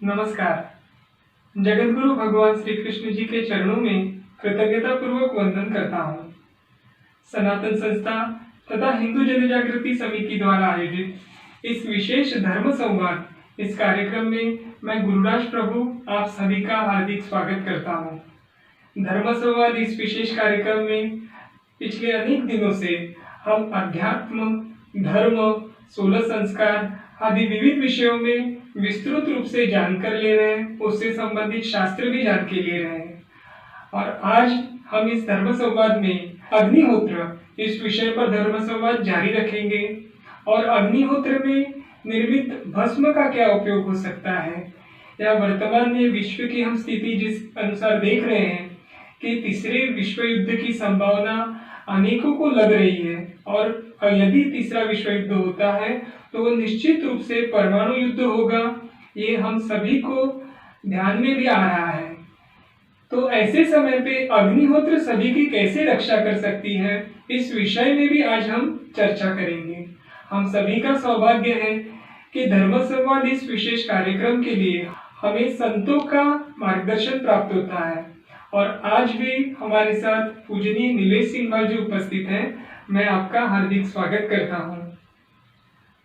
नमस्कार। जगतगुरु भगवान श्री कृष्ण जी के चरणों में कृतज्ञता पूर्वक वंदन करता हूँ। सनातन संस्था तथा हिंदू जनजागृति समिति द्वारा आयोजित इस विशेष धर्म संवाद इस कार्यक्रम में मैं गुरुराज प्रभु आप सभी का हार्दिक स्वागत करता हूँ। धर्म संवाद इस विशेष कार्यक्रम में पिछले अनेक दिनों से हम अध्यात्म, धर्म, 16 संस्कार आदि विविध विषयों में विस्तृत रूप से जानकर ले रहे हैं, उससे संबंधित शास्त्र भी जान के ले रहे हैं। और आज हम इस धर्म संवाद में अग्निहोत्र इस विषय पर धर्म संवाद जारी रखेंगे। और अग्निहोत्र में निर्मित भस्म का क्या उपयोग हो सकता है, या वर्तमान में विश्व की हम स्थिति जिस अनुसार देख रहे हैं कि तीसरे विश्व युद्ध की संभावना अनेकों को लग रही है, और यदि तीसरा विश्व युद्ध होता है तो वो निश्चित रूप से परमाणु युद्ध होगा, ये हम सभी को ध्यान में भी आ रहा है। तो ऐसे समय पे अग्निहोत्र सभी की कैसे रक्षा कर सकती है, इस विषय में भी आज हम चर्चा करेंगे। हम सभी का सौभाग्य है कि धर्म संवाद इस विशेष कार्यक्रम के लिए हमें संतों का मार्गदर्शन प्राप्त होता है। और आज भी हमारे साथ पूजनीय नीलेश सिंह जी उपस्थित हैं। मैं आपका हार्दिक स्वागत करता हूं।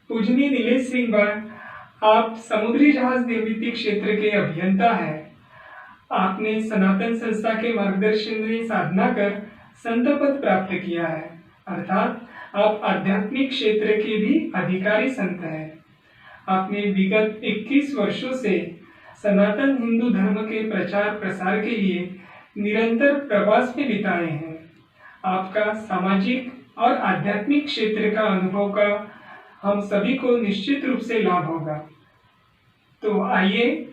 पूजनीय नीलेश सिंह, आप समुद्री जहाज निर्मित क्षेत्र के अभियंता हैं। आपने सनातन संस्था के मार्गदर्शन में साधना कर संत पद प्राप्त किया है, अर्थात आप आध्यात्मिक क्षेत्र के भी अधिकारी संत हैं। आपने विगत 21 वर्षों से सनातन हिंदू धर्म के प्रचार प्रसार के लिए निरंतर प्रवास में बिताए हैं। आपका सामाजिक और आध्यात्मिक क्षेत्र का अनुभव का हम सभी को निश्चित रूप से लाभ होगा। तो आइए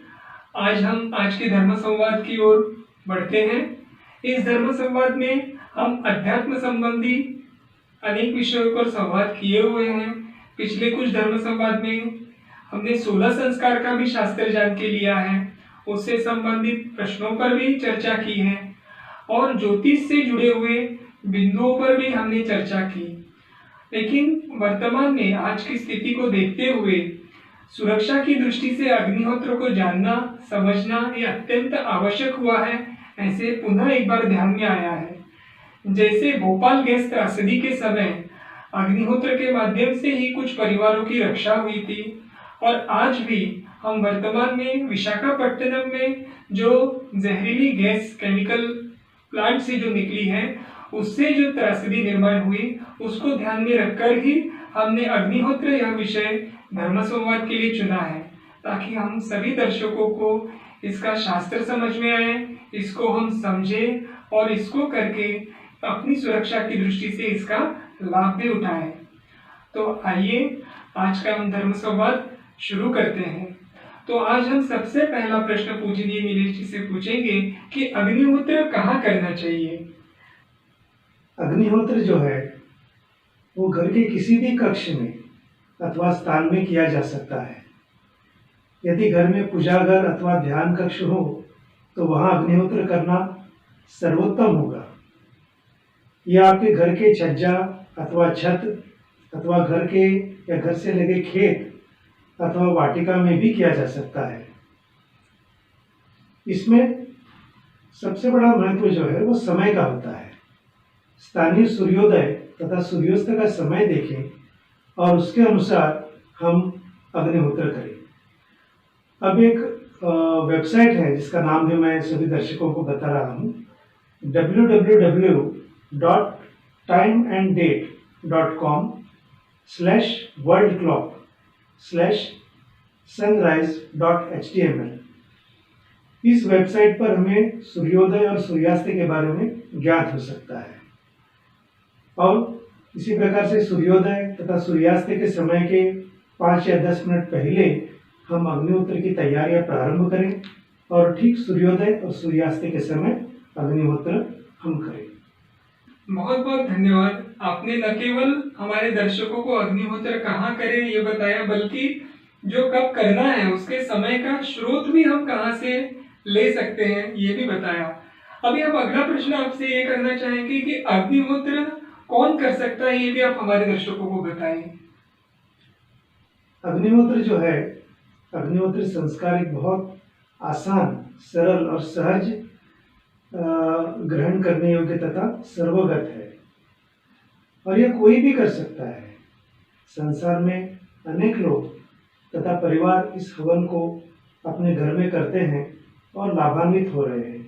आज के धर्म संवाद की ओर बढ़ते हैं। इस धर्म संवाद में हम अध्यात्म संबंधी अनेक विषयों पर संवाद किए हुए हैं। पिछले कुछ धर्म संवाद में हमने 16 संस्कार का भी शास्त्र जान के लिया है, उससे संबंधित प्रश्नों पर भी चर्चा की है, और ज्योतिष से जुड़े हुए बिंदुओं पर भी हमने चर्चा की। लेकिन वर्तमान में आज की स्थिति को देखते हुए सुरक्षा की दृष्टि से अग्निहोत्र को जानना समझना ये अत्यंत आवश्यक हुआ है। ऐसे पुनः एक बार ध्यान में आया है, जैसे भोपाल गैस त्रासदी के समय अग्निहोत्र के माध्यम से ही कुछ परिवारों की रक्षा हुई थी, और आज भी हम वर्तमान में विशाखापट्टनम में जो जहरीली गैस केमिकल प्लांट से जो निकली है, उससे जो त्रासदी निर्माण हुई, उसको ध्यान में रखकर ही हमने अग्निहोत्र यह विषय धर्म संवाद के लिए चुना है, ताकि हम सभी दर्शकों को इसका शास्त्र समझ में आए, इसको हम समझें और इसको करके अपनी सुरक्षा की दृष्टि से इसका लाभ भी उठाएं। तो आइए आज का हम धर्म संवाद शुरू करते हैं। तो आज हम सबसे पहला प्रश्न पूजनीय नीलेश जी से पूछेंगे कि अग्निहोत्र कहाँ करना चाहिए। अग्निहोत्र जो है वो घर के किसी भी कक्ष में अथवा स्थान में किया जा सकता है। यदि घर में पूजा घर अथवा ध्यान कक्ष हो तो वहाँ अग्निहोत्र करना सर्वोत्तम होगा। यह आपके घर के छज्जा अथवा छत अथवा घर के या घर से लगे खेत अथवा वाटिका में भी किया जा सकता है। इसमें सबसे बड़ा महत्व जो है वो समय का होता है। स्थानीय सूर्योदय तथा सूर्यास्त का समय देखें और उसके अनुसार हम अग्निहोत्र करें। अब एक वेबसाइट है जिसका नाम भी मैं सभी दर्शकों को बता रहा हूँ, www.timeandDate.com/worldclock/sunrise.html। इस वेबसाइट पर हमें सूर्योदय और सूर्यास्त के बारे में ज्ञात हो सकता है, और इसी प्रकार से सूर्योदय तथा सूर्यास्त के समय के 5 या 10 मिनट पहले हम अग्निहोत्र की तैयारियां प्रारंभ करें, और ठीक सूर्योदय और सूर्यास्त के समय अग्निहोत्र हम करें। बहुत बहुत धन्यवाद। आपने न केवल हमारे दर्शकों को अग्निहोत्र कहाँ करें ये बताया, बल्कि जो कब करना है उसके समय का स्रोत भी हम कहाँ से ले सकते हैं ये भी बताया। अभी हम अगला प्रश्न आपसे ये करना चाहेंगे कि अग्निहोत्र कौन कर सकता है, ये भी आप हमारे दर्शकों को बताएं। अग्निहोत्र जो है अग्निहोत्र संस्कार एक बहुत आसान, सरल और सहज ग्रहण करने योग्य तथा सर्वगत है और यह कोई भी कर सकता है। संसार में अनेक लोग तथा परिवार इस हवन को अपने घर में करते हैं और लाभान्वित हो रहे हैं।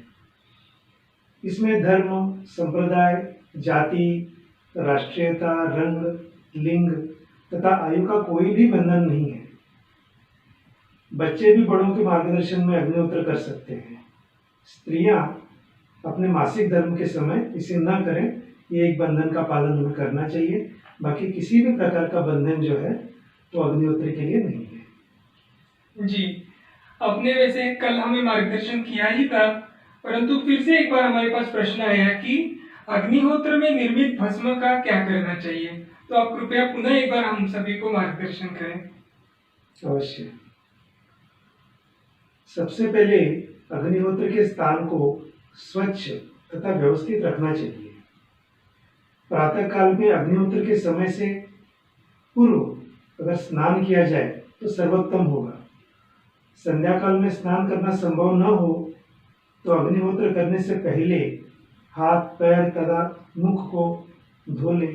इसमें धर्म, संप्रदाय, जाति, राष्ट्रीयता, रंग, लिंग तथा आयु का कोई भी बंधन नहीं है। बच्चे भी बड़ों के मार्गदर्शन में अग्निहोत्र कर सकते हैं। स्त्रियां अपने मासिक धर्म के समय इसे न करें, ये एक बंधन का पालन हमें करना चाहिए। बाकी किसी भी प्रकार का बंधन जो है वो अग्निहोत्र के लिए नहीं है। जी, आपने वैसे कल हमें मार्गदर्शन किया ही था, परंतु फिर से एक बार हमारे पास प्रश्न आया कि अग्निहोत्र में निर्मित भस्म का क्या करना चाहिए, तो आप कृपया पुनः एक बार हम सभी को मार्गदर्शन करें। अवश्य। सबसे पहले अग्निहोत्र के स्थान को स्वच्छ तथा व्यवस्थित रखना चाहिए। प्रातः काल में अग्निहोत्र के समय से पूर्व अगर स्नान किया जाए तो सर्वोत्तम होगा। संध्या काल में स्नान करना संभव न हो तो अग्निहोत्र करने से पहले हाथ, पैर तथा मुख को धो ले।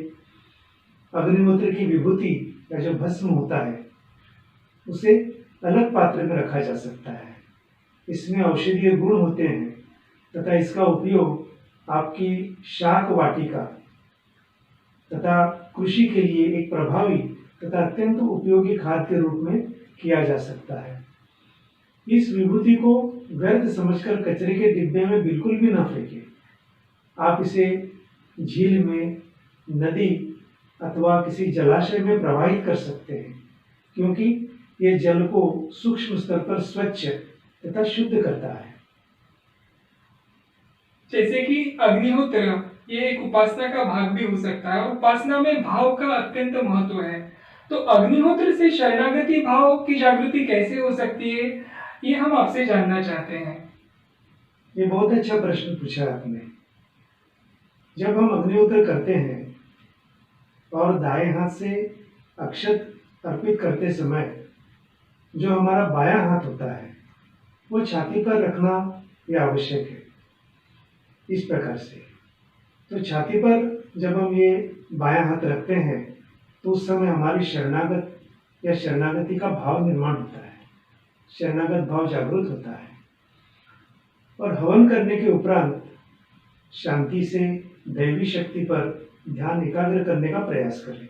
अग्निहोत्र की विभूति या जो भस्म होता है उसे अलग पात्र में रखा जा सकता है। इसमें औषधीय गुण होते हैं तथा इसका उपयोग आपकी शाक वाटिका तथा कृषि के लिए एक प्रभावी तथा अत्यंत उपयोगी खाद के रूप में किया जा सकता है। इस विभूति को व्यर्थ समझकर कचरे के डिब्बे में बिल्कुल भी न फेंकें। आप इसे झील में, नदी अथवा किसी जलाशय में प्रवाहित कर सकते हैं, क्योंकि ये जल को सूक्ष्म स्तर पर स्वच्छ तथा शुद्ध करता है। जैसे कि अग्निहोत्र ये एक उपासना का भाग भी हो सकता है और उपासना में भाव का अत्यंत महत्व है, तो अग्निहोत्र से शरणागति भाव की जागृति कैसे हो सकती है, ये हम आपसे जानना चाहते हैं। ये बहुत अच्छा प्रश्न पूछा आपने। जब हम अग्निहोत्र करते हैं और दाएं हाथ से अक्षत अर्पित करते समय जो हमारा बायां हाथ होता है वो छाती पर रखना यह आवश्यक है। इस प्रकार से तो छाती पर जब हम ये बायां हाथ रखते हैं तो उस समय हमारी शरणागत या शरणागति का भाव निर्माण होता है, शरणागत भाव जागृत होता है। और हवन करने के उपरांत शांति से दैवी शक्ति पर ध्यान एकाग्र करने का प्रयास करें।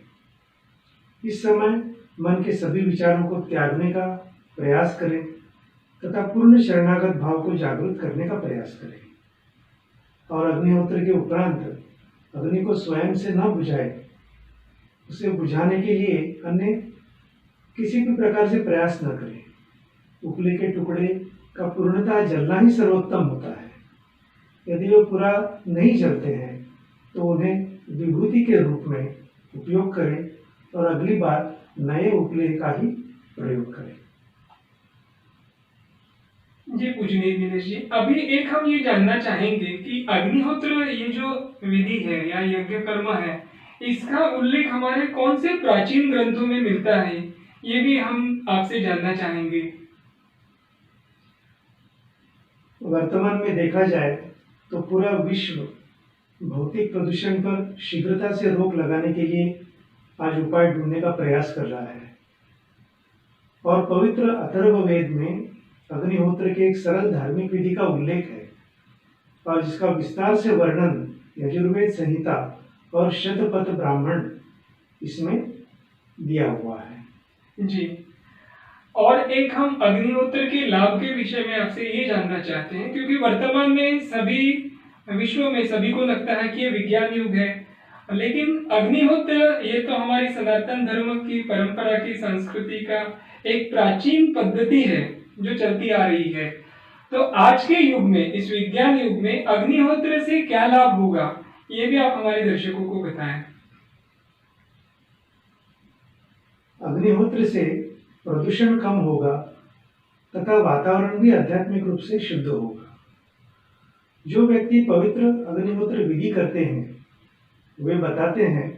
इस समय मन के सभी विचारों को त्यागने का प्रयास करें तथा पूर्ण शरणागत भाव को जागृत करने का प्रयास करें। और अग्निहोत्र के उपरांत अग्नि को स्वयं से न बुझाएं, उसे बुझाने के लिए अन्य किसी भी प्रकार से प्रयास न करें। उपले के टुकड़े का पूर्णतः जलना ही सर्वोत्तम होता है। यदि वे पूरा नहीं जलते हैं तो उन्हें विभूति के रूप में उपयोग करें और अगली बार नए उपले का ही प्रयोग करें। जी पूजनीय दिनेश जी, अभी एक हम ये जानना चाहेंगे कि अग्निहोत्र ये जो विधि है या यज्ञ कर्म है, इसका उल्लेख हमारे कौन से प्राचीन ग्रंथों में मिलता है, ये भी हम आपसे जानना चाहेंगे। वर्तमान में देखा जाए तो पूरा विश्व भौतिक प्रदूषण पर शीघ्रता से रोक लगाने के लिए आज उपाय ढूंढने का प्रयास कर रहा है। और पवित्र अथर्ववेद में अग्निहोत्र के एक सरल धार्मिक विधि का उल्लेख है और जिसका विस्तार से वर्णन यजुर्वेद संहिता और शतपथ ब्राह्मण इसमें दिया हुआ है। जी, और एक हम अग्निहोत्र के लाभ के विषय में आपसे ये जानना चाहते हैं, क्योंकि वर्तमान में सभी विश्व में सभी को लगता है कि ये विज्ञान युग है, लेकिन अग्निहोत्र ये तो हमारी सनातन धर्म की परंपरा की संस्कृति का एक प्राचीन पद्धति है जो चलती आ रही है। तो आज के युग में, इस विज्ञान युग में अग्निहोत्र से क्या लाभ होगा, ये भी आप हमारे दर्शकों को बताएं। अग्निहोत्र से प्रदूषण कम होगा तथा वातावरण भी आध्यात्मिक रूप से शुद्ध होगा। जो व्यक्ति पवित्र अग्निहोत्र विधि करते हैं वे बताते हैं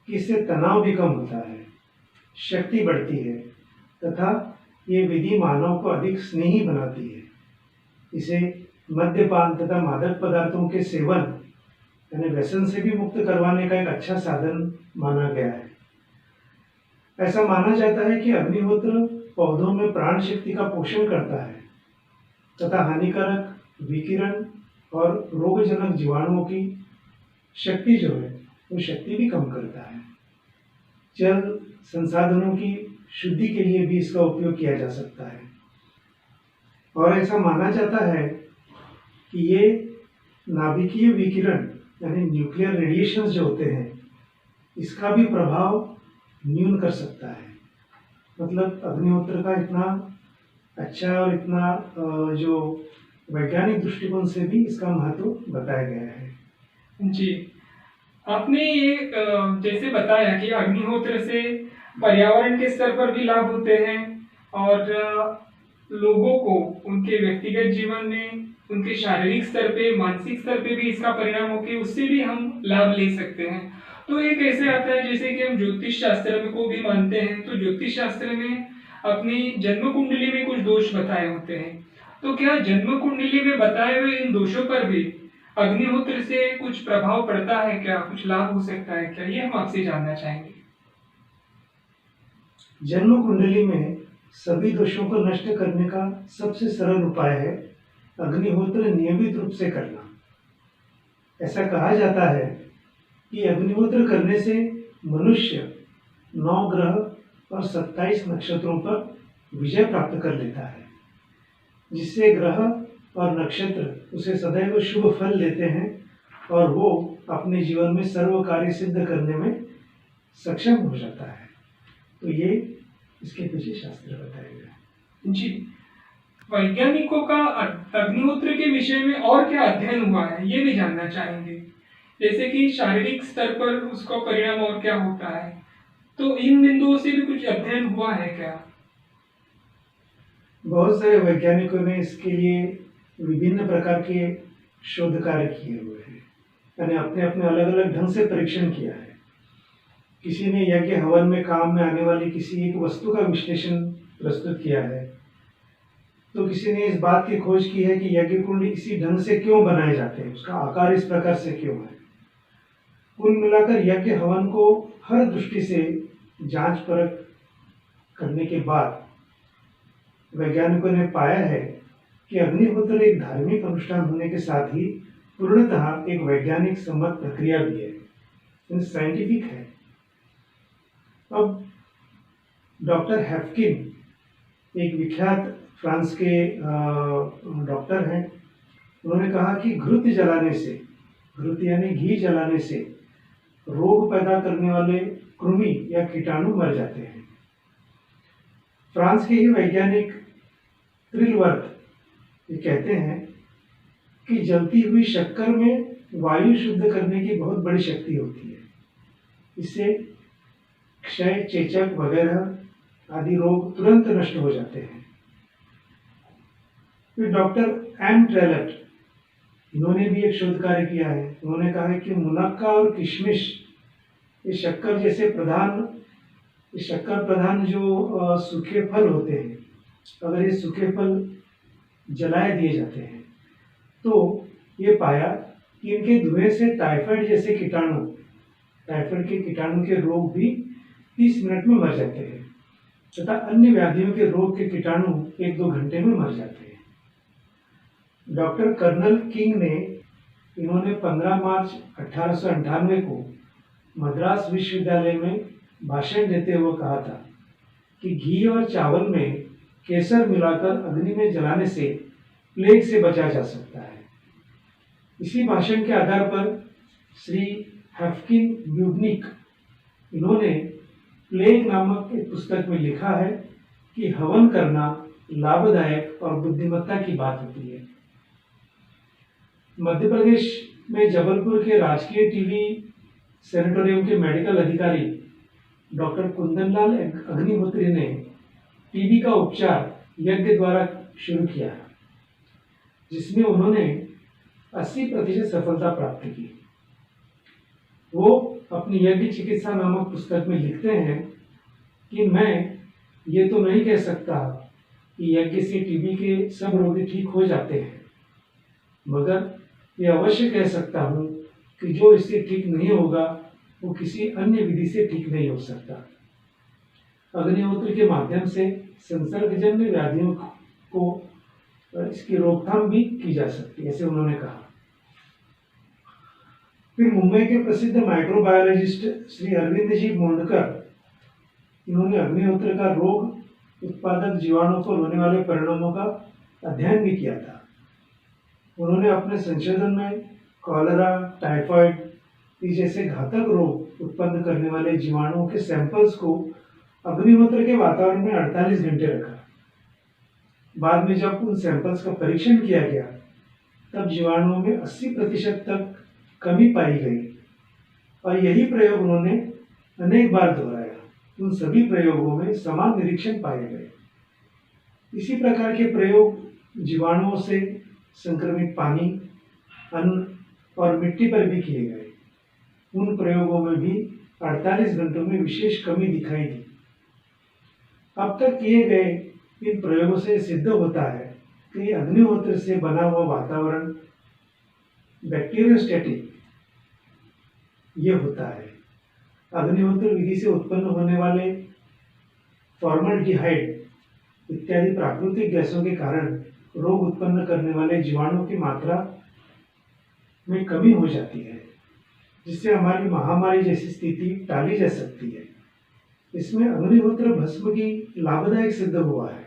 कि इससे तनाव भी कम होता है, शक्ति बढ़ती है तथा ये विधि मानव को अधिक स्नेही बनाती है। इसे मद्यपान तथा मादक पदार्थों के सेवन यानी व्यसन से भी मुक्त करवाने का एक अच्छा साधन माना गया है। ऐसा माना जाता है कि अग्निहोत्र पौधों में प्राण शक्ति का पोषण करता है तथा हानिकारक विकिरण और रोगजनक जीवाणुओं की शक्ति जो है वो शक्ति भी कम करता है। जल संसाधनों की शुद्धि के लिए भी इसका उपयोग किया जा सकता है और ऐसा माना जाता है कि ये नाभिकीय विकिरण यानी न्यूक्लियर रेडिएशंस जो होते हैं इसका भी प्रभाव न्यून कर सकता है। मतलब अग्निहोत्र का इतना अच्छा और इतना जो वैज्ञानिक दृष्टिकोण से भी इसका महत्व बताया गया है। जी, आपने ये जैसे बताया कि अग्निहोत्र से पर्यावरण के स्तर पर भी लाभ होते हैं और लोगों को उनके व्यक्तिगत जीवन में, उनके शारीरिक स्तर पे, मानसिक स्तर पे भी इसका परिणाम होकर उससे भी हम लाभ ले सकते हैं। तो एक ऐसे आता है जैसे कि हम ज्योतिष शास्त्र में को भी मानते हैं, तो ज्योतिष शास्त्र में अपनी जन्म कुंडली में कुछ दोष बताए होते हैं। तो क्या जन्म कुंडली में बताए हुए इन दोषों पर भी अग्निहोत्र से कुछ प्रभाव पड़ता है क्या, कुछ लाभ हो सकता है क्या, ये हम आपसे जानना चाहेंगे। जन्म कुंडली में सभी दोषों को नष्ट करने का सबसे सरल उपाय है अग्निहोत्र नियमित रूप से करना। ऐसा कहा जाता है कि अग्निहोत्र करने से मनुष्य 9 ग्रह और 27 नक्षत्रों पर विजय प्राप्त कर लेता है, जिससे ग्रह और नक्षत्र उसे सदैव शुभ फल देते हैं और वो अपने जीवन में सर्व कार्य सिद्ध करने में सक्षम हो जाता है। तो ये इसके पीछे शास्त्र बताया गया। जी, वैज्ञानिकों का अग्निहोत्र के विषय में और क्या अध्ययन हुआ है ये भी जानना चाहेंगे, जैसे कि शारीरिक स्तर पर उसका परिणाम और क्या होता है, तो इन बिंदुओं से भी कुछ अध्ययन हुआ है क्या? बहुत सारे वैज्ञानिकों ने इसके लिए विभिन्न प्रकार के शोध कार्य किए हुए हैं, यानी अपने अपने अलग अलग ढंग से परीक्षण किया है। किसी ने यज्ञ हवन में काम में आने वाली किसी एक वस्तु का विश्लेषण प्रस्तुत किया है, तो किसी ने इस बात की खोज की है कि यज्ञ कुंड इसी ढंग से क्यों बनाए जाते हैं, उसका आकार इस प्रकार से क्यों है। कुल मिलाकर यज्ञ हवन को हर दृष्टि से जांच परख करने के बाद वैज्ञानिकों ने पाया है कि अग्निहोत्र एक धार्मिक अनुष्ठान होने के साथ ही पूर्णतः एक वैज्ञानिक सम्मत प्रक्रिया भी है, साइंटिफिक है। अब डॉक्टर हैफकिन एक विख्यात फ्रांस के डॉक्टर हैं, उन्होंने कहा कि घृत जलाने से, घृत यानी घी जलाने से रोग पैदा करने वाले कृमि या कीटाणु मर जाते हैं। फ्रांस के ही वैज्ञानिक त्रिलवर्थ ये कहते हैं कि जलती हुई शक्कर में वायु शुद्ध करने की बहुत बड़ी शक्ति होती है, इससे क्षय, चेचक वगैरह आदि रोग तुरंत नष्ट हो जाते हैं। फिर डॉक्टर एम ट्रेलट, इन्होंने भी एक शोध कार्य किया है। उन्होंने कहा है कि मुनक्का और किशमिश ये शक्कर प्रधान जो सूखे फल होते हैं, अगर ये सूखे फल जलाए दिए जाते हैं तो ये पाया कि इनके धुएं से टाइफाइड जैसे कीटाणु, टाइफाइड के कीटाणु के रोग भी 30 मिनट में मर जाते हैं तथा अन्य व्याधियों के रोग के कीटाणु 1-2 घंटे में मर जाते हैं। डॉक्टर कर्नल किंग ने, इन्होंने 15 मार्च 1898 को मद्रास विश्वविद्यालय में भाषण देते हुए कहा था कि घी और चावल में केसर मिलाकर अग्नि में जलाने से प्लेग से बचा जा सकता है। इसी भाषण के आधार पर श्री हैफकिन ब्यूबनिक, इन्होंने प्लेग नामक एक पुस्तक में लिखा है कि हवन करना लाभदायक और बुद्धिमत्ता की बात होती है। मध्य प्रदेश में जबलपुर के राजकीय टीबी सैनिटोरियम के मेडिकल अधिकारी डॉक्टर कुंदनलाल अग्निहोत्री ने टीबी का उपचार यज्ञ द्वारा शुरू किया, जिसमें उन्होंने 80% सफलता प्राप्त की। वो अपनी यज्ञ चिकित्सा नामक पुस्तक में लिखते हैं कि मैं ये तो नहीं कह सकता कि यज्ञ से टीबी के सब रोगी ठीक हो जाते हैं, मगर ये अवश्य कह सकता हूँ कि जो इससे ठीक नहीं होगा वो किसी अन्य विधि से ठीक नहीं हो सकता। अग्निहोत्र के माध्यम से संसर्गजन्य व्याधियों को इसकी रोकथाम भी की जा सकती है, ऐसे उन्होंने कहा। फिर मुंबई के प्रसिद्ध माइक्रोबायोलॉजिस्ट श्री अरविंद जी मोंडकर, इन्होंने अग्निहोत्र का रोग उत्पादक जीवाणुओं पर होने वाले परिणामों का अध्ययन भी किया था। उन्होंने अपने संशोधन में कॉलरा, टाइफाइड जैसे घातक रोग उत्पन्न करने वाले जीवाणुओं के सैंपल्स को अग्निहोत्र के वातावरण में 48 घंटे रखा। बाद में जब उन सैंपल्स का परीक्षण किया गया तब जीवाणुओं में 80% तक कमी पाई गई और यही प्रयोग उन्होंने अनेक बार दोहराया। उन सभी प्रयोगों में समान निरीक्षण पाए गए। इसी प्रकार के प्रयोग जीवाणुओं से संक्रमित पानी, अन्न और मिट्टी पर भी किए गए। उन प्रयोगों में भी 48 घंटों में विशेष कमी दिखाई दी। अब तक किए गए इन प्रयोगों से सिद्ध होता है कि अग्निहोत्र से बना हुआ वातावरण बैक्टीरियोस्टैटिक ये होता है। अग्निहोत्र विधि से उत्पन्न होने वाले फॉर्मल्डिहाइड इत्यादि प्राकृतिक गैसों के कारण रोग उत्पन्न करने वाले जीवाणुओं की मात्रा में कमी हो जाती है, जिससे हमारी महामारी जैसी स्थिति टाली जा सकती है। इसमें अग्निहोत्र भस्म की लाभदायक सिद्ध हुआ है।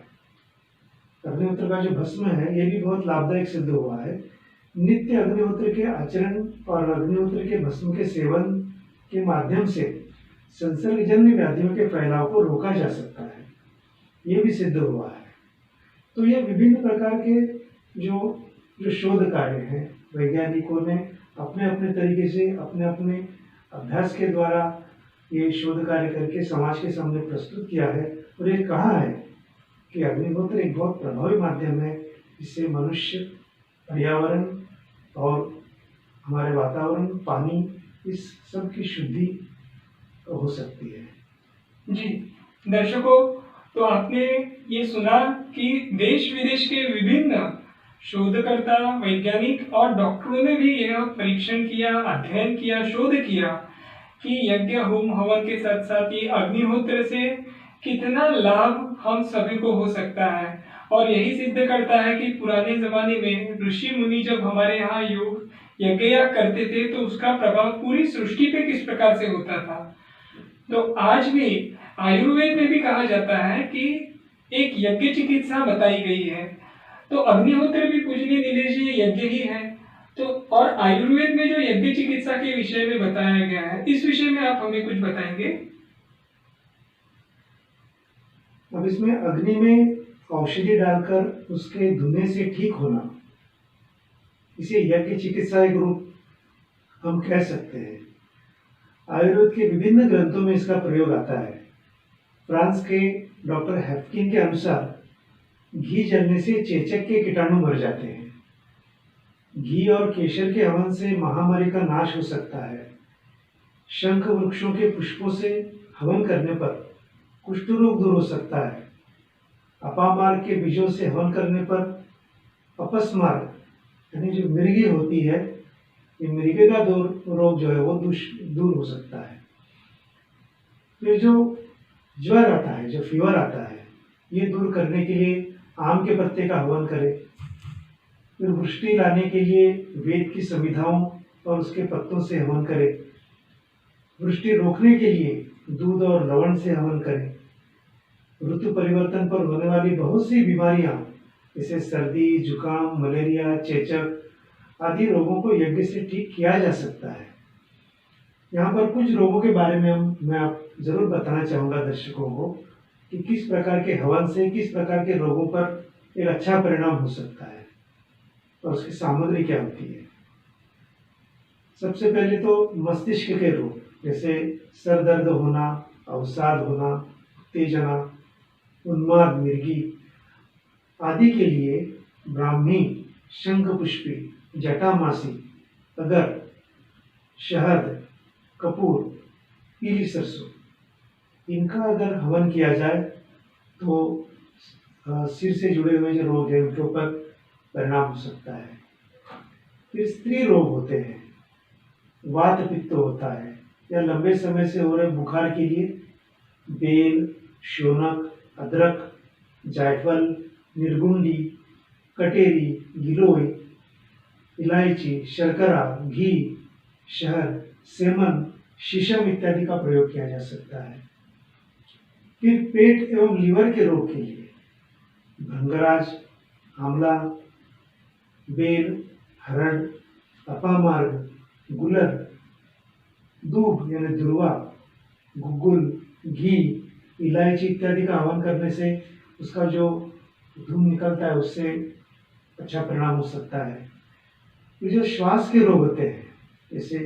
अग्निहोत्र का जो भस्म है ये भी बहुत लाभदायक सिद्ध हुआ है। नित्य अग्निहोत्र के आचरण और अग्निहोत्र के भस्म के सेवन के माध्यम से संसर्गजन्य व्याधियों के फैलाव को रोका जा सकता है, ये भी सिद्ध हुआ है। तो ये विभिन्न प्रकार के जो शोध कार्य हैं, वैज्ञानिकों ने अपने अपने तरीके से अपने अपने अभ्यास के द्वारा ये शोध कार्य करके समाज के सामने प्रस्तुत किया है और ये कहा है कि अग्निहोत्र एक बहुत प्रभावी माध्यम है, जिससे मनुष्य, पर्यावरण और हमारे वातावरण, पानी, इस सब की शुद्धि हो सकती है। जी दर्शकों, तो आपने ये सुना कि देश विदेश के विभिन्न शोधकर्ता, वैज्ञानिक और डॉक्टरों ने भी यह परीक्षण किया, अध्ययन किया, शोध किया कि यज्ञ, होम, हवन के साथ साथ ये अग्निहोत्र से कितना लाभ हम सभी को हो सकता है। और यही सिद्ध करता है कि पुराने जमाने में ऋषि मुनि जब हमारे यहाँ योग यज्ञ करते थे तो उसका प्रभाव पूरी सृष्टि पे किस प्रकार से होता था। तो आज भी आयुर्वेद में भी कहा जाता है कि एक यज्ञ चिकित्सा बताई गई है। तो अग्निहोत्र भी पूजनीय नीलेश जी यज्ञ ही है। तो और आयुर्वेद में जो यज्ञ चिकित्सा के विषय में बताया गया है, इस विषय में आप हमें कुछ बताएंगे? अब इसमें अग्नि में औषधि डालकर उसके धुएं से ठीक होना, इसे यज्ञ चिकित्सा एक रूप हम कह सकते हैं। आयुर्वेद के विभिन्न ग्रंथों में इसका प्रयोग आता है। फ्रांस के डॉक्टर हेफकिन के अनुसार घी जलने से चेचक के कीटाणु मर जाते हैं। घी और केसर के हवन से महामारी का नाश हो सकता है। शंख वृक्षों के पुष्पों से हवन करने पर कुष्ठ रोग दूर हो सकता है। अपामार्ग के बीजों से हवन करने पर अपस्मार्ग यानी जो मिर्गी होती है, ये मिर्गे का रोग जो है वो दूर हो सकता है। फिर जो ज्वर आता है, जो फीवर आता है, ये दूर करने के लिए आम के पत्ते का हवन करें। फिर वृष्टि लाने के लिए वेद की संविधाओं और उसके पत्तों से हवन करें। वृष्टि रोकने के लिए दूध और लवण से हवन करें। ऋतु परिवर्तन पर होने वाली बहुत सी बीमारियां जैसे सर्दी, जुकाम, मलेरिया, चेचक आदि रोगों को यज्ञ से ठीक किया जा सकता है। यहाँ पर कुछ रोगों के बारे में मैं आप जरूर बताना चाहूँगा दर्शकों को कि किस प्रकार के हवन से किस प्रकार के रोगों पर एक अच्छा परिणाम हो सकता है और उसकी सामग्री क्या होती है। सबसे पहले तो मस्तिष्क के रोग जैसे सर दर्द होना, अवसाद होना, उत्तेजना, उन्माद, मिर्गी आदि के लिए ब्राह्मी, शंखपुष्पी, जटामासी, अगर, शहद, कपूर, पीली सरसों, इनका अगर हवन किया जाए तो सिर से जुड़े हुए जो रोग हैं उनके ऊपर परिणाम हो सकता है। फिर स्त्री रोग होते हैं, वात पित्त होता है, या लंबे समय से हो रहे बुखार के लिए बेल, शोनक, अदरक, जायफल, निर्गुंडी, कटेरी, गिलोय, इलायची, शर्करा, घी, शहद, सेमन, शीशम इत्यादि का प्रयोग किया जा सकता है। फिर पेट एवं लीवर के रोग के लिए भृंगराज, आंवला, बेल, हरड़, अपामार्ग, गुलर, दूब यानी दुर्वा, गुग्गुल, घी, इलायची इत्यादि का हवन करने से उसका जो धूम निकलता है उससे अच्छा परिणाम हो सकता है। ये जो श्वास के रोग होते हैं, जैसे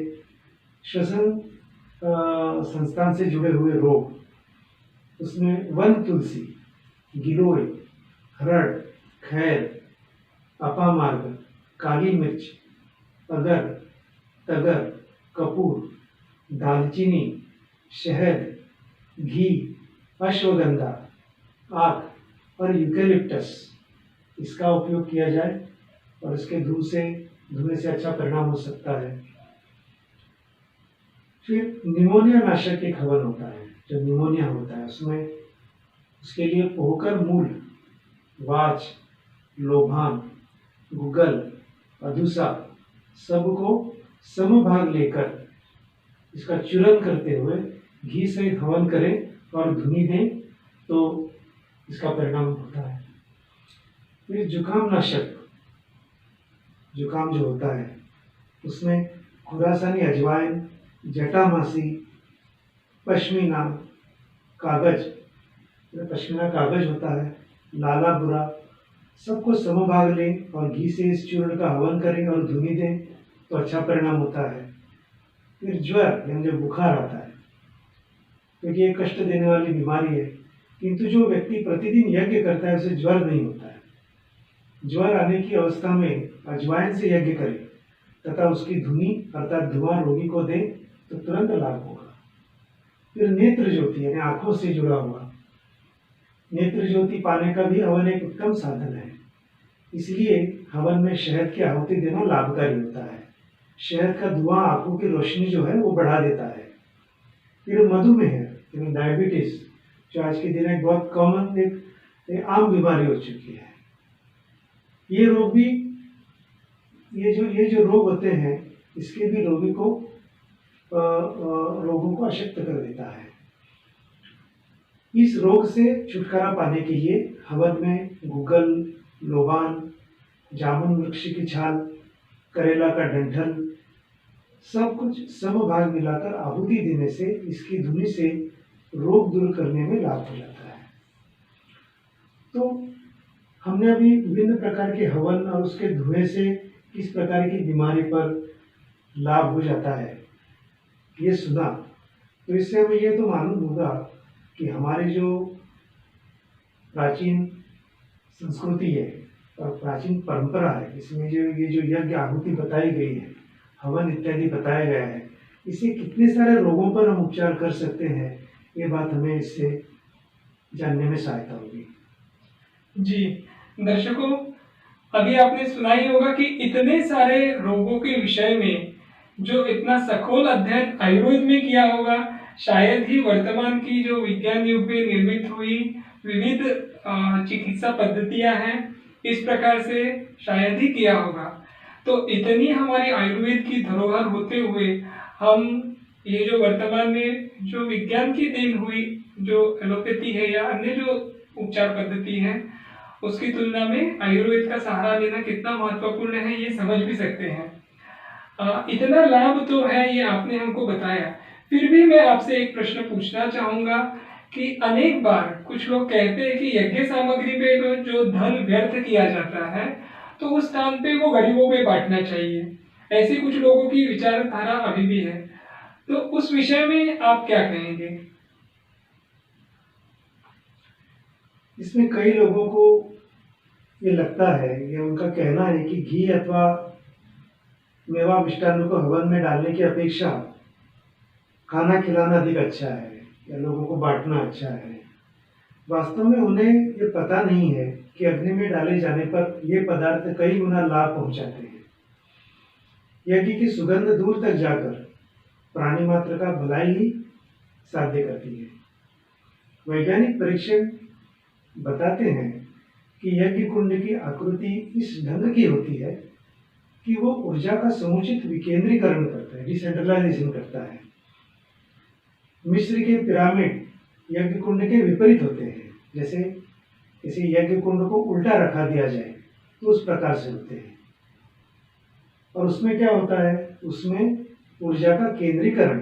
श्वसन संस्थान से जुड़े हुए रोग, उसमें वन तुलसी, गिलोय, हरड़, खैर, अपामार्ग, काली मिर्च, अगर, तगर, कपूर, दालचीनी, शहद, घी, अश्वगंधा, आक और यूकेलिप्टस इसका उपयोग किया जाए और इसके धुएं से अच्छा परिणाम हो सकता है। फिर निमोनिया नाशक एक हवन होता है। जो निमोनिया होता है उसमें उसके लिए पोहकर मूल, वाच, लोभान, गुगल, अधुसा सबको समभाग लेकर इसका चूरन करते हुए घी से हवन करें और धुनी दें तो इसका परिणाम होता है। फिर जुकाम नाशक, जुकाम जो होता है उसमें खुरासानी अजवाइन, जटामासी, पश्मीना कागज, पश्मीना कागज होता है, लाला बुरा सबको समभाग लें और घी से इस चूर्ण का हवन करें और धुनी दें तो अच्छा परिणाम होता है। फिर ज्वर यानी जो बुखार आता है, क्योंकि ये कष्ट देने वाली बीमारी है, किंतु जो व्यक्ति प्रतिदिन यज्ञ करता है उसे ज्वर नहीं होता है। ज्वर आने की अवस्था में अजवाइन से यज्ञ करें तथा उसकी धुनी अर्थात धुआं रोगी को दें तो तुरंत लाभ होगा। फिर नेत्र ज्योति यानी आंखों से जुड़ा हुआ, नेत्र ज्योति पाने का भी हवन एक उत्तम साधन है, इसलिए हवन में शहद की आहुति देना लाभकारी होता है। शहद का धुआं आंखों की रोशनी जो है वो बढ़ा देता है। फिर मधुमेह यानी डायबिटीज, जो आज के दिन एक बहुत कॉमन एक आम बीमारी हो चुकी है, ये रोग भी ये जो रोग होते हैं इसके भी रोगों को अशक्त कर देता है। इस रोग से छुटकारा पाने के लिए हवन में गुगल, लोबान, जामुन वृक्ष की छाल, करेला का डंठल सब कुछ समभाग मिलाकर आहुति देने से इसकी धुनी से रोग दूर करने में लाभ हो जाता है। तो हमने अभी विभिन्न प्रकार के हवन और उसके धुएं से किस प्रकार की बीमारी पर लाभ हो जाता है ये सुना, तो इससे हमें ये तो मालूम होगा कि हमारी जो प्राचीन संस्कृति है और प्राचीन परंपरा है, इसमें जो ये जो यज्ञ आहुति बताई गई है, हवन इत्यादि बताया गया है, इससे कितने सारे रोगों पर हम उपचार कर सकते हैं, ये बात हमें इससे जानने में सहायता होगी। जी दर्शकों, अभी आपने सुना ही होगा कि इतने सारे रोगों के विषय में जो इतना सखोल अध्ययन आयुर्वेद में किया होगा, शायद ही वर्तमान की जो विज्ञान युग में निर्मित हुई विविध चिकित्सा पद्धतियां हैं इस प्रकार से शायद ही किया होगा। तो इतनी हमारी आयुर्वेद की धरोहर होते हुए हम ये जो वर्तमान में जो विज्ञान की देन हुई जो एलोपैथी है या अन्य जो उपचार पद्धति है उसकी तुलना में आयुर्वेद का सहारा लेना कितना महत्वपूर्ण है ये समझ भी सकते हैं। इतना लाभ तो है ये आपने हमको बताया, फिर भी मैं आपसे एक प्रश्न पूछना चाहूंगा कि अनेक बार कुछ लोग कहते हैं कि यज्ञ सामग्री पे जो धन व्यर्थ किया जाता है तो उस स्थान पे वो गरीबों में बांटना चाहिए, ऐसे कुछ लोगों की विचारधारा अभी भी है, तो उस विषय में आप क्या कहेंगे? इसमें कई लोगों को ये लगता है, ये उनका कहना है कि घी अथवा मेवा मिष्टान्न को हवन में डालने की अपेक्षा खाना खिलाना अधिक अच्छा है या लोगों को बांटना अच्छा है। वास्तव में उन्हें ये पता नहीं है कि अग्नि में डाले जाने पर ये पदार्थ कई गुना लाभ पहुंचाते हैं। यज्ञ की सुगंध दूर तक जाकर प्राणी मात्र का भलाई ही साध्य करती है। वैज्ञानिक परीक्षण बताते हैं कि यज्ञ कुंड की आकृति इस ढंग की होती है कि वो ऊर्जा का समुचित विकेंद्रीकरण करता है, डिसेंट्रलाइजेशन करता है। मिस्र के पिरामिड यज्ञ कुंड के विपरीत होते हैं। जैसे किसी यज्ञ कुंड को उल्टा रखा दिया जाए तो उस प्रकार से होते हैं। और उसमें क्या होता है, उसमें ऊर्जा का केंद्रीकरण,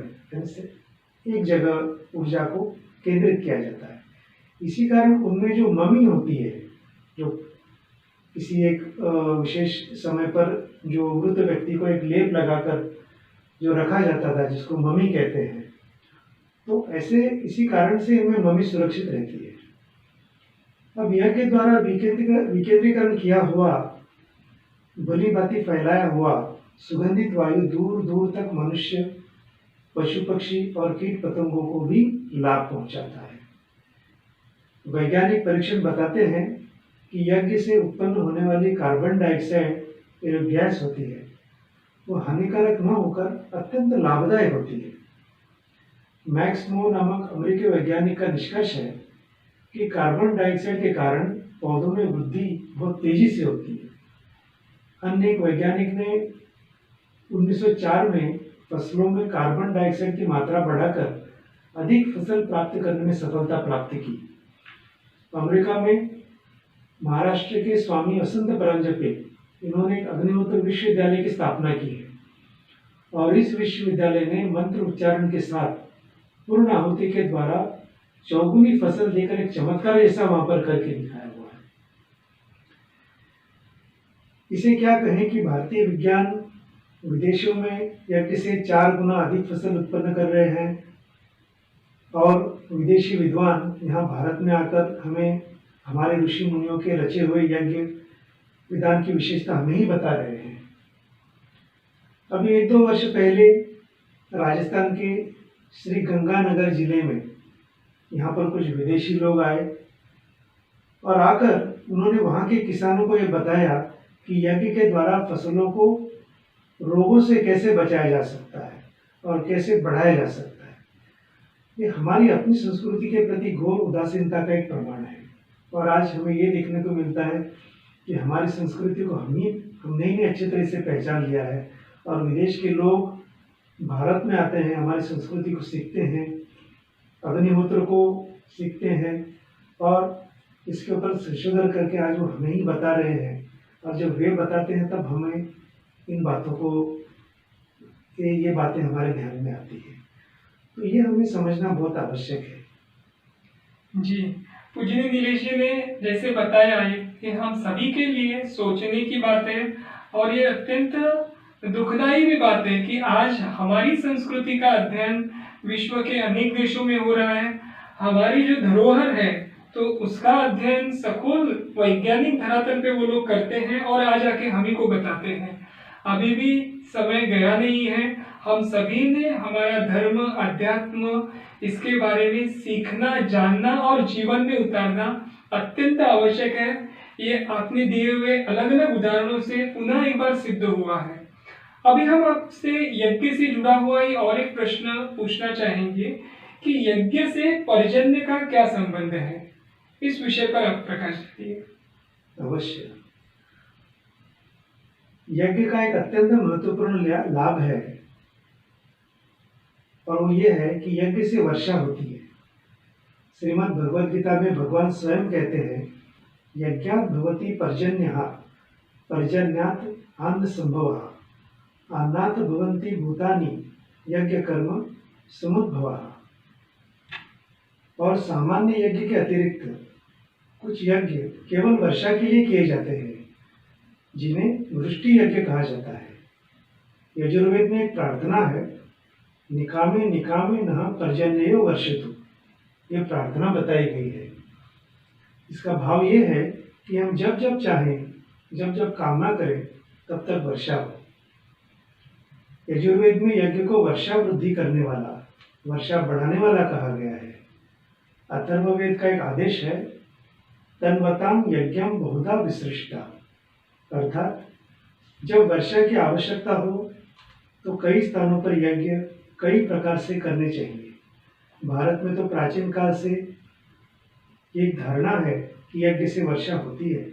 एक जगह ऊर्जा को केंद्रित किया जाता है। इसी कारण उनमें जो ममी होती है, जो किसी एक विशेष समय पर जो मृत व्यक्ति को एक लेप लगाकर जो रखा जाता था, जिसको ममी कहते हैं, तो ऐसे इसी कारण से इनमें ममी सुरक्षित रहती है। अब यज्ञ के द्वारा विकेंद्रीकरण किया हुआ, भली भांति फैलाया हुआ सुगंधित वायु दूर दूर तक मनुष्य, पशु पक्षी और कीट पतंगों को भी लाभ पहुंचाता है। वैज्ञानिक परीक्षण बताते हैं कि यज्ञ से उत्पन्न होने वाली कार्बन डाइऑक्साइड जो गैस होती है, वो हानिकारक न होकर अत्यंत लाभदायक होती है। मैक्स मो नामक अमेरिकी वैज्ञानिक का निष्कर्ष है कि कार्बन डाइऑक्साइड के कारण पौधों में वृद्धि बहुत तेजी से होती है। अन्य एक वैज्ञानिक ने 1904 में फसलों में कार्बन डाइऑक्साइड की मात्रा बढ़ाकर अधिक फसल प्राप्त करने में सफलता प्राप्त की। अमेरिका में महाराष्ट्र के स्वामी वसंत परांजपे, इन्होंने एक अग्निहोत्र विश्वविद्यालय की स्थापना की है और इस विश्वविद्यालय ने मंत्र उच्चारण के साथ पूर्ण आहुति के द्वारा चौगुनी फसल देकर एक चमत्कार ऐसा वहां पर करके दिखाया हुआ है। इसे क्या कहें कि भारतीय विज्ञान विदेशों में यज्ञ से 4 गुना अधिक फसल उत्पन्न कर रहे हैं और विदेशी विद्वान यहाँ भारत में आकर हमें हमारे ऋषि मुनियों के रचे हुए यज्ञ विधान की विशेषता हमें ही बता रहे हैं। अभी 1-2 वर्ष पहले राजस्थान के श्री गंगानगर जिले में यहाँ पर कुछ विदेशी लोग आए और आकर उन्होंने वहाँ के किसानों को ये बताया कि यज्ञ के द्वारा फसलों को रोगों से कैसे बचाया जा सकता है और कैसे बढ़ाया जा सकता है। ये हमारी अपनी संस्कृति के प्रति घोर उदासीनता का एक प्रमाण है। और आज हमें ये देखने को मिलता है कि हमारी संस्कृति को हमने ही अच्छे तरह से पहचान लिया है और विदेश के लोग भारत में आते हैं, हमारी संस्कृति को सीखते हैं, अग्निहोत्र को सीखते हैं और इसके ऊपर संशोधन करके आज वो हमें ही बता रहे हैं। और जब वे बताते हैं तब हमें इन बातों को ये बातें हमारे ध्यान में आती है। तो ये हमें समझना बहुत आवश्यक है। जी, पूजनीय नीलेश जी ने जैसे बताया है कि हम सभी के लिए सोचने की बात है और ये अत्यंत दुखदायी भी बात है कि आज हमारी संस्कृति का अध्ययन विश्व के अनेक देशों में हो रहा है। हमारी जो धरोहर है तो उसका अध्ययन सखोल वैज्ञानिक धरातल पे वो लोग करते हैं और आज आके हम ही को बताते हैं। अभी भी समय गया नहीं है। हम सभी ने हमारा धर्म, अध्यात्म, इसके बारे में सीखना, जानना और जीवन में उतारना अत्यंत आवश्यक है। ये आपने दिए हुए अलग अलग उदाहरणों से पुनः एक बार सिद्ध हुआ है। अभी हम आपसे यज्ञ से जुड़ा हुआ ही और एक प्रश्न पूछना चाहेंगे कि यज्ञ से पर्जन्य का क्या संबंध है। इस विषय पर आप प्रकाश डालिए। अवश्य। यज्ञ का एक अत्यंत महत्वपूर्ण लाभ है और वो ये है कि यज्ञ से वर्षा होती है। श्रीमद् भगवद गीता में भगवान स्वयं कहते हैं, यज्ञात् भवति पर्जन्यः, पर्जन्यात् अन्न संभवः, अन्नात् भवन्ति भूतानि, यज्ञ कर्म समुद्भवः। और सामान्य यज्ञ के अतिरिक्त कुछ यज्ञ केवल वर्षा के लिए किए जाते हैं, जिन्हें वृष्टि यज्ञ कहा जाता है। यजुर्वेद में एक प्रार्थना है, निकामे निकामे नः पर्जन्यो वर्षतु। ये प्रार्थना बताई गई है। इसका भाव ये है कि हम जब जब चाहें, जब जब कामना करें, तब तक वर्षा हो। यजुर्वेद में यज्ञ को वर्षा वृद्धि करने वाला, वर्षा बढ़ाने वाला कहा गया है। अथर्ववेद का एक आदेश है, तन्वताम यज्ञम बहुधा विसृष्टा, अर्थात जब वर्षा की आवश्यकता हो तो कई स्थानों पर यज्ञ कई प्रकार से करने चाहिए। भारत में तो प्राचीन काल से एक धारणा है कि यज्ञ से वर्षा होती है।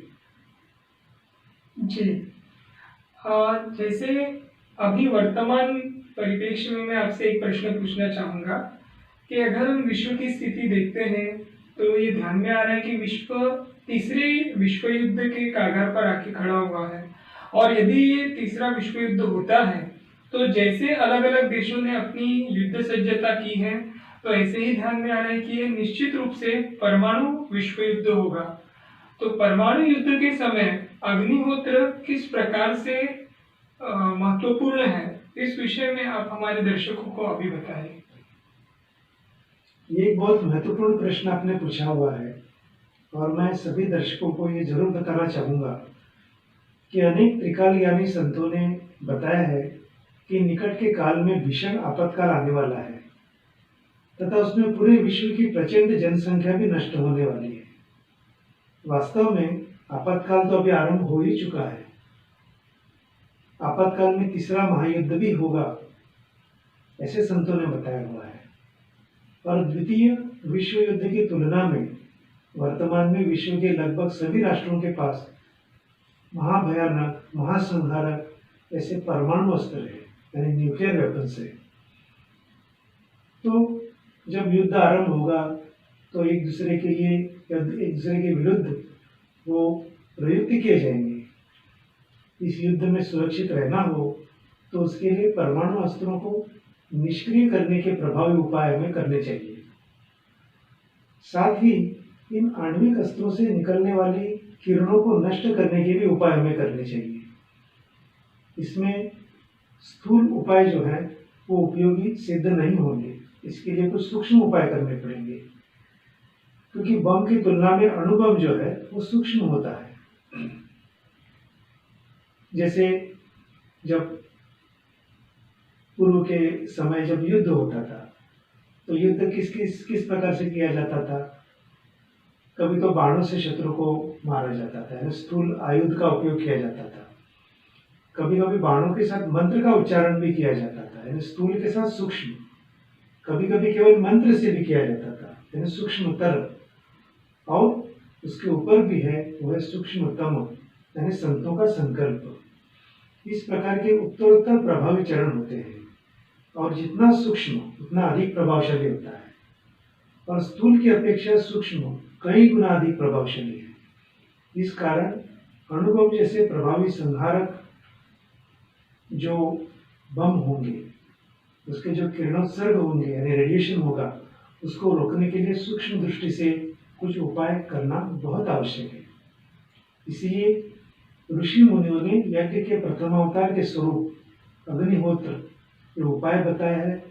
जी। जैसे अभी वर्तमान परिप्रेक्ष्य में मैं आपसे एक प्रश्न पूछना चाहूँगा कि अगर हम विश्व की स्थिति देखते हैं तो ये ध्यान में आ रहा है कि विश्व तीसरे विश्व युद्ध के कगार पर आके खड़ा हुआ है, और यदि ये तीसरा विश्व युद्ध होता है तो जैसे अलग अलग देशों ने अपनी युद्ध सज्जता की है, तो ऐसे ही ध्यान में आ रहा है कि ये निश्चित रूप से परमाणु विश्व युद्ध होगा। तो परमाणु युद्ध के समय अग्निहोत्र किस प्रकार से महत्वपूर्ण है, इस विषय में आप हमारे दर्शकों को अभी बताएं। ये एक बहुत महत्वपूर्ण प्रश्न आपने पूछा हुआ है, और मैं सभी दर्शकों को ये जरूर बताना चाहूँगा कि अनेक त्रिकालयानी संतों ने बताया है कि निकट के काल में भीषण आपातकाल आने वाला है तथा उसमें पूरे विश्व की प्रचंड जनसंख्या भी नष्ट होने वाली है। वास्तव में आपातकाल तो अभी आरंभ हो ही चुका है। आपातकाल में तीसरा महायुद्ध भी होगा, ऐसे संतों ने बताया हुआ है। और द्वितीय विश्व युद्ध की तुलना में वर्तमान में विश्व के लगभग सभी राष्ट्रों के पास महाभयानक महासंहारक ऐसे परमाणु अस्त्र है, यानी न्यूक्लियर वेपन्स है। तो जब युद्ध आरंभ होगा तो एक दूसरे के लिए या एक दूसरे के विरुद्ध वो प्रयुक्त किए जाएंगे। इस युद्ध में सुरक्षित रहना हो तो उसके लिए परमाणु अस्त्रों को निष्क्रिय करने के प्रभावी उपाय हमें करने चाहिए। साथ ही इन आणविक अस्त्रों से निकलने वाली किरणों को नष्ट करने के भी उपाय हमें करने चाहिए। इसमें स्थूल उपाय जो है वो उपयोगी सिद्ध नहीं होंगे, इसके लिए कुछ सूक्ष्म उपाय करने पड़ेंगे, क्योंकि बम की तुलना में अणुबम जो है वो सूक्ष्म होता है। जैसे जब पूर्व के समय जब युद्ध होता था तो युद्ध किस प्रकार से किया जाता था। कभी तो बाणों से शत्रु को मारा जाता था, स्थूल आयुध का उपयोग किया जाता था। कभी कभी बाणों के साथ मंत्र का उच्चारण भी किया जाता था, यानी स्थूल के साथ सूक्ष्म। कभी कभी केवल मंत्र से भी किया जाता था, यानी सूक्ष्मतर। और उसके ऊपर भी है वो है सूक्ष्मतम, यानी संतों का संकल्प। इस प्रकार के उत्तरोत्तर प्रभावी चरण होते हैं, और जितना सूक्ष्म उतना अधिक प्रभावशाली होता है, और स्थूल की अपेक्षा सूक्ष्म कई गुना अधिक प्रभावशाली है। इस कारण अणुबम जैसे प्रभावी संहारक जो बम होंगे, उसके जो किरणोत्सर्ग होंगे यानी रेडिएशन होगा, उसको रोकने के लिए सूक्ष्म दृष्टि से कुछ उपाय करना बहुत आवश्यक है। इसलिए ऋषि मुनियों ने यज्ञ के प्रथमावतार के स्वरूप अग्निहोत्र ये उपाय बताया है,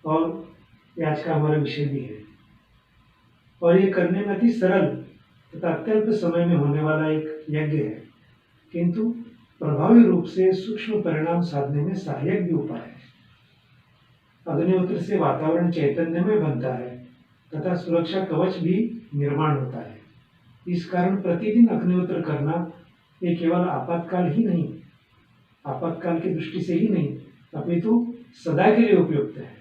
और ये आज का हमारा विषय भी है। और ये करने में अति सरल तथा अत्यल्प समय में होने वाला एक यज्ञ है, किंतु प्रभावी रूप से सूक्ष्म परिणाम साधने में सहायक भी उपाय है। अग्निहोत्र से वातावरण चैतन्य में बनता है तथा सुरक्षा कवच भी निर्माण होता है। इस कारण प्रतिदिन अग्निहोत्र करना ये केवल आपातकाल ही नहीं, आपातकाल की दृष्टि से ही नहीं, अपितु सदा के लिए उपयुक्त है।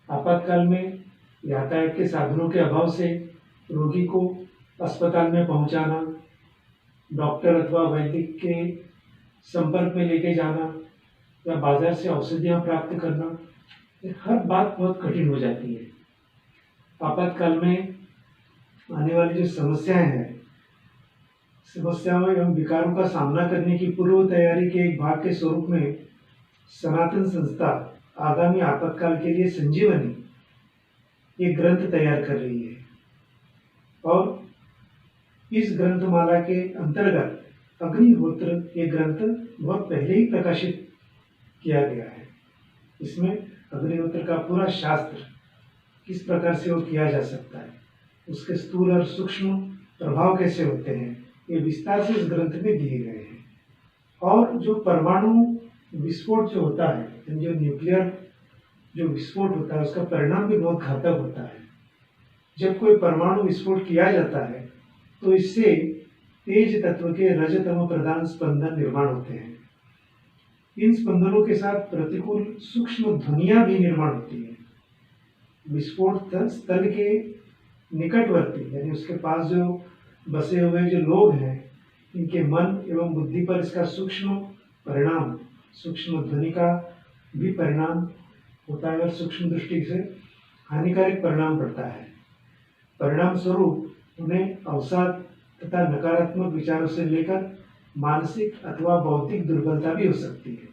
आपातकाल में यातायात के साधनों के अभाव से रोगी को अस्पताल में पहुंचाना, डॉक्टर अथवा वैद्य के संपर्क में लेके जाना, या बाजार से औषधियां प्राप्त करना, ये हर बात बहुत कठिन हो जाती है। आपातकाल में आने वाली जो समस्याएं हैं, समस्याओं एवं विकारों का सामना करने की पूर्व तैयारी के एक भाग के स्वरूप में सनातन संस्था आगामी आपातकाल के लिए संजीवनी एक ग्रंथ तैयार कर रही है, और इस ग्रंथमाला के अंतर्गत अग्निहोत्र ये ग्रंथ बहुत पहले ही प्रकाशित किया गया है। इसमें अग्निहोत्र का पूरा शास्त्र किस प्रकार से वो किया जा सकता है, उसके स्थूल और सूक्ष्म प्रभाव कैसे होते हैं, ये विस्तार से इस ग्रंथ में दिए गए हैं। और जो परमाणु विस्फोट जो होता है, जो न्यूक्लियर जो विस्फोट होता है, उसका परिणाम भी बहुत घातक होता है। जब कोई परमाणु विस्फोट किया जाता है तो इससे तेज तत्व के रजतम प्रधान स्पंदन निर्माण होते हैं। इन स्पंदनों के साथ प्रतिकूल सूक्ष्म ध्वनियां भी निर्माण होती है। विस्फोट स्थल के निकटवर्ती यानी उसके पास जो बसे हुए जो लोग हैं, इनके मन एवं बुद्धि पर इसका सूक्ष्म ध्वनि का भी परिणाम होता है और सूक्ष्म दृष्टि से हानिकारक परिणाम पड़ता है। परिणाम स्वरूप उन्हें अवसाद तथा नकारात्मक विचारों से लेकर मानसिक अथवा बौद्धिक दुर्बलता भी हो सकती है।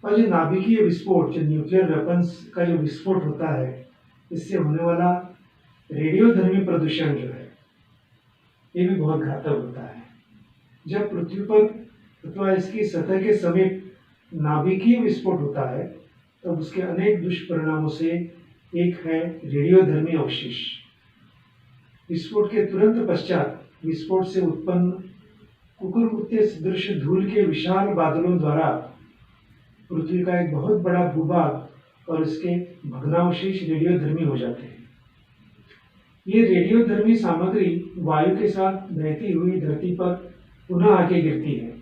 और जो नाभिकीय विस्फोट, जो न्यूक्लियर वेपन्स का जो विस्फोट होता है, इससे होने वाला रेडियोधर्मी प्रदूषण जो है, ये भी बहुत घातक होता है। जब पृथ्वी पर अथवा इसकी सतह के समीप नाभिकीय विस्फोट होता है तब उसके अनेक दुष्परिणामों से एक है रेडियोधर्मी अवशेष। विस्फोट के तुरंत पश्चात विस्फोट से उत्पन्न कुकुरमुत्ते सदृश धूल के विशाल बादलों द्वारा पृथ्वी का एक बहुत बड़ा भूभाग और इसके भग्नावशेष रेडियोधर्मी हो जाते हैं। ये रेडियोधर्मी सामग्री वायु के साथ बहती हुई धरती पर पुनः आके गिरती है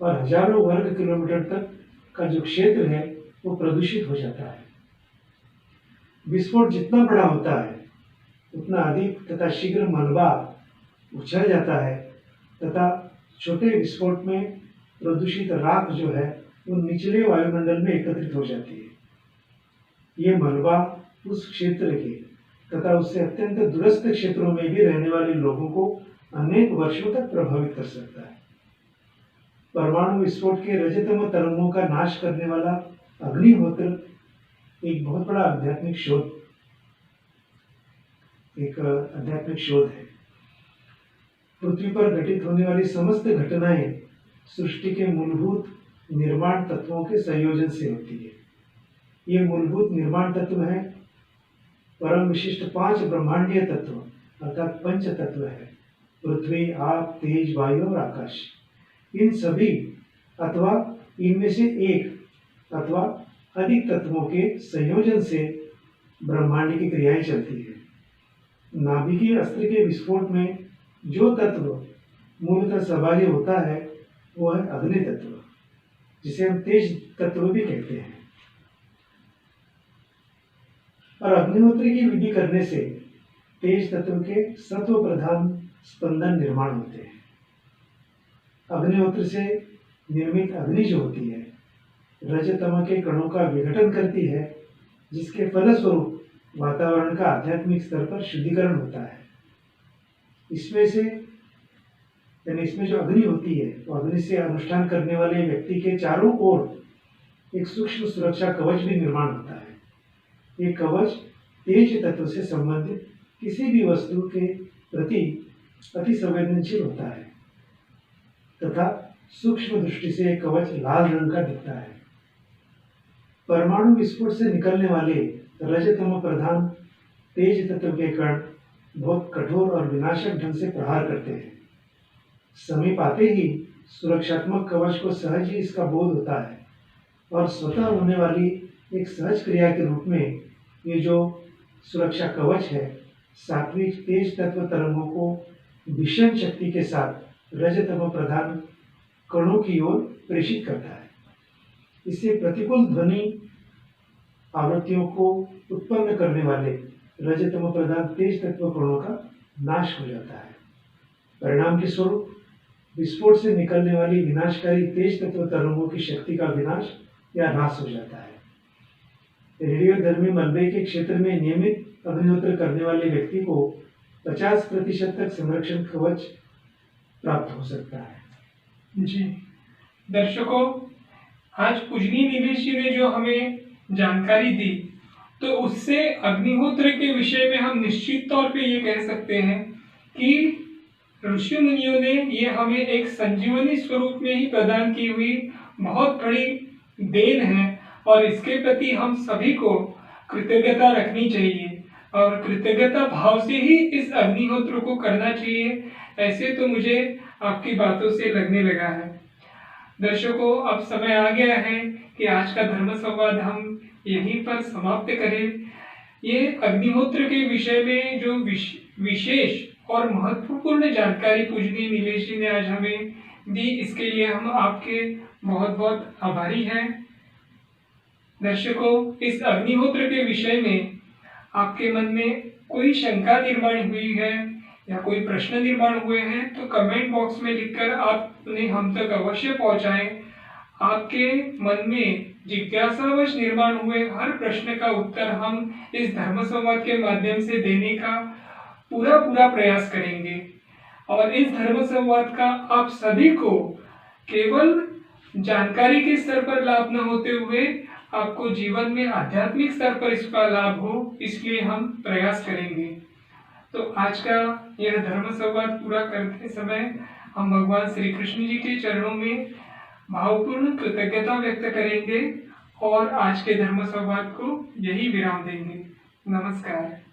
और हजारों वर्ग किलोमीटर तक का जो क्षेत्र है वो प्रदूषित हो जाता है। विस्फोट जितना बड़ा होता है उतना अधिक तथा शीघ्र मलबा उछल जाता है तथा छोटे विस्फोट में प्रदूषित राख जो है वो निचले वायुमंडल में एकत्रित हो जाती है। ये मलबा उस क्षेत्र के तथा उससे अत्यंत दूरस्थ क्षेत्रों में भी रहने वाले लोगों को अनेक वर्षों तक प्रभावित कर सकता है। परमाणु विस्फोट के रजतम तरंगों का नाश करने वाला अग्निहोत्र एक बहुत बड़ा आध्यात्मिक शोध है। पृथ्वी पर घटित होने वाली समस्त घटनाएं सृष्टि के मूलभूत निर्माण तत्वों के संयोजन से होती है। ये मूलभूत निर्माण तत्व है परम विशिष्ट 5 ब्रह्मांडीय तत्व अर्थात पंच तत्व है, पृथ्वी, आप, तेज, वायु और आकाश। इन सभी अथवा इनमें से एक अथवा अधिक तत्वों के संयोजन से ब्रह्मांड की क्रियाएं चलती है। नाभिकीय अस्त्र के विस्फोट में जो तत्व मूलतः सहभागी होता है वो है अग्नि तत्व, जिसे हम तेज तत्व भी कहते हैं। और अग्निहोत्र की विधि करने से तेज तत्व के सत्व प्रधान स्पंदन निर्माण होते हैं। अग्निहोत्र से निर्मित अग्नि जो होती है रजतम के कणों का विघटन करती है, जिसके फलस्वरूप वातावरण का आध्यात्मिक स्तर पर शुद्धिकरण होता है। इसमें जो अग्नि होती है वो अग्नि से अनुष्ठान करने वाले व्यक्ति के चारों ओर एक सूक्ष्म सुरक्षा कवच भी निर्माण होता है। ये कवच तेज तत्व से संबंधित किसी भी वस्तु के प्रति अति संवेदनशील होता है तथा सूक्ष्म दृष्टि से एक कवच लाल रंग का दिखता है। परमाणु विस्फोट से निकलने वाले रजतम प्रधान तेज तत्व के कण बहुत कठोर और विनाशक ढंग से प्रहार करते हैं। समीप आते ही सुरक्षात्मक कवच को सहज ही इसका बोध होता है और स्वतः होने वाली एक सहज क्रिया के रूप में ये जो सुरक्षा कवच है सात्विक तेज तत्व तरंगों को भीषण शक्ति के साथ रजतम प्रधान कणों की ओर प्रेषित करता है। इससे प्रतिकूल ध्वनि आवृत्तियों को उत्पन्न करने वाले रजतम प्रधान तेज तत्व कणों का नाश हो जाता है। परिणाम के स्वरूप विस्फोट से निकलने वाली विनाशकारी तेज तत्व तरंगों की शक्ति का विनाश या ह्रास हो जाता है। रेडियोधर्मी मलबे के क्षेत्र में नियमित अग्निहोत्र करने वाले व्यक्ति को 50% तक संरक्षण कवच प्राप्त हो सकता है। जी दर्शकों, आज पूजनीय निवेश जी ने जो हमें जानकारी दी तो उससे अग्निहोत्र के विषय में हम निश्चित तौर पे ये कह सकते हैं कि ऋषि मुनियों ने ये हमें एक संजीवनी स्वरूप में ही प्रदान की हुई बहुत बड़ी देन है और इसके प्रति हम सभी को कृतज्ञता रखनी चाहिए और कृतज्ञता भाव से ही इस अग्निहोत्र को करना चाहिए। ऐसे तो मुझे आपकी बातों से लगने लगा है। दर्शकों, अब समय आ गया है कि आज का धर्म संवाद हम यहीं पर समाप्त करें। ये अग्निहोत्र के विषय में जो विशेष और महत्वपूर्ण जानकारी पूजनीय नीलेश जी ने आज हमें दी, इसके लिए हम आपके बहुत बहुत आभारी हैं। दर्शकों, इस अग्निहोत्र के विषय में आपके मन में कोई शंका निर्माण हुई है या कोई प्रश्न निर्माण हुए हैं तो कमेंट बॉक्स में लिखकर आप उन्हें हम तक अवश्य पहुंचाएं। आपके मन में जिज्ञासावश निर्माण हुए हर प्रश्न का उत्तर हम इस धर्म संवाद के माध्यम से देने का पूरा प्रयास करेंगे। और इस धर्म संवाद का आप सभी को केवल जानकारी के स्तर पर लाभ न होते हुए आपको जीवन में आध्यात्मिक स्तर पर इसका लाभ हो, इसलिए हम प्रयास करेंगे। तो आज का यह धर्म संवाद पूरा करते समय हम भगवान श्री कृष्ण जी के चरणों में भावपूर्ण कृतज्ञता व्यक्त करेंगे और आज के धर्म संवाद को यही विराम देंगे। नमस्कार।